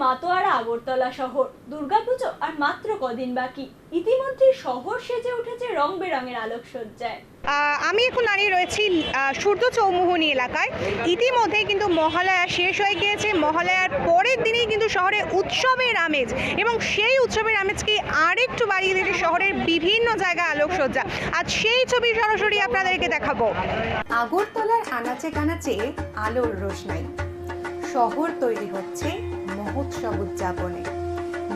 মাতোয়ারা আগরতলা শহর। দুর্গাপুজো আর মাত্র কদিন বাকি, ইতিমধ্যে শহর সেজে উঠেছে রং বেরঙের আলোকসজ্জায়। আমি এখন দাঁড়িয়ে রয়েছি সূর্য চৌমুহনী এলাকায়। ইতিমধ্যেই কিন্তু মহালয়া শেষ হয়ে গিয়েছে। মহালয়ার পরের দিনেই কিন্তু শহরে উৎসবের আমেজ, এবং সেই উৎসবের আমেজকে আরেকটু বাড়িয়ে দিয়েছে শহরের বিভিন্ন জায়গায় আলোকসজ্জা। আজ সেই ছবি সরাসরি আপনাদেরকে দেখাবো। আগরতলার আনাচে কানাচে আলোর রোশনাই, শহর তৈরি হচ্ছে মহোৎসব উদযাপনে।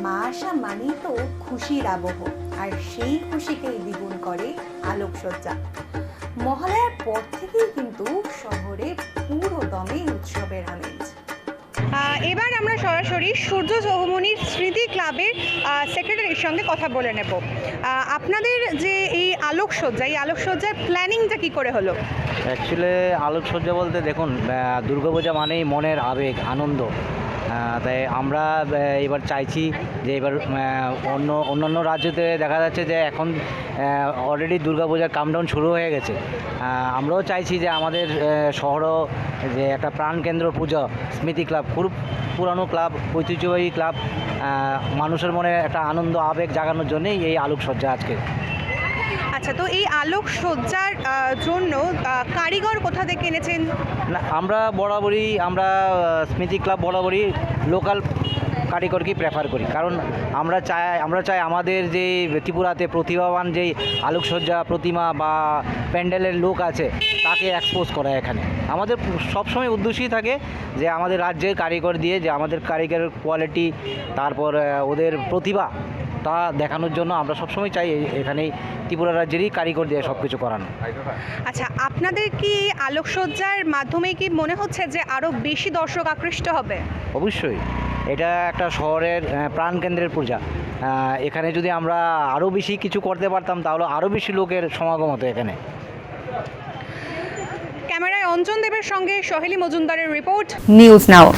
মা আসা মানেই তো খুশির আবহ, আর সেই খুশিকেই দ্বিগুণ করে আলোকসজ্জা। মহালয়ার পর থেকেই কিন্তু শহরে পুরো দমে উৎসবের আমেজ। এবার আমরা সরাসরি সূর্য চৌমুহনীর স্মৃতি ক্লাবের সেক্রেটারির সঙ্গে কথা বলে নেব। আপনাদের যে এই আলোকসজ্জার প্ল্যানিংটা কি করে হলো? অ্যাকচুয়ালি আলোকসজ্জা বলতে দেখুন, দুর্গাপূজা মানেই মনের আবেগ, আনন্দ। তাই আমরা এবার চাইছি যে এবার অন্যান্য রাজ্যতে দেখা যাচ্ছে যে এখন অলরেডি দুর্গাপূজার কাউন্টডাউন শুরু হয়ে গেছে। আমরাও চাইছি যে আমাদের শহরও যে একটা প্রাণকেন্দ্র পূজা স্মৃতি ক্লাব, খুব পুরানো ক্লাব, ঐতিহ্যবাহী ক্লাব, মানুষের মনে একটা আনন্দ আবেগ জাগানোর জন্যই এই আলোকসজ্জা আজকে। আচ্ছা, তো এই আলোকসজ্জার জন্য কারিগর কোথা থেকে এনেছেন? না, আমরা স্মৃতি ক্লাব বরাবরই লোকাল কারিগরকেই প্রেফার করি, কারণ আমরা চাই আমাদের যে ত্রিপুরাতে প্রতিভাবান যেই আলোকসজ্জা প্রতিমা বা প্যান্ডেলের লোক আছে তাকে এক্সপোজ করা। এখানে আমাদের সবসময় উদ্দেশ্যই থাকে যে আমাদের রাজ্যের কারিগর দিয়ে যে আমাদের কারিগরের কোয়ালিটি, তারপর ওদের প্রতিভা তা দেখানোর জন্য আমরা সবসময় চাই এখানেই ত্রিপুরা রাজ্যেরই কারিগর দিয়ে সব কিছু করানো। আচ্ছা, আপনাদের কি আলোকসজ্জার মাধ্যমে কি মনে হচ্ছে যে আরও বেশি দর্শক আকৃষ্ট হবে? অবশ্যই, এটা একটা শহরের প্রাণকেন্দ্রের পূজা। এখানে যদি আমরা আরও বেশি কিছু করতে পারতাম তাহলে আরও বেশি লোকের সমাগম হতো এখানে। ক্যামেরায় অঞ্জন দেবের সঙ্গে সহেলি মজুমদারের রিপোর্ট, নিউজ নাও।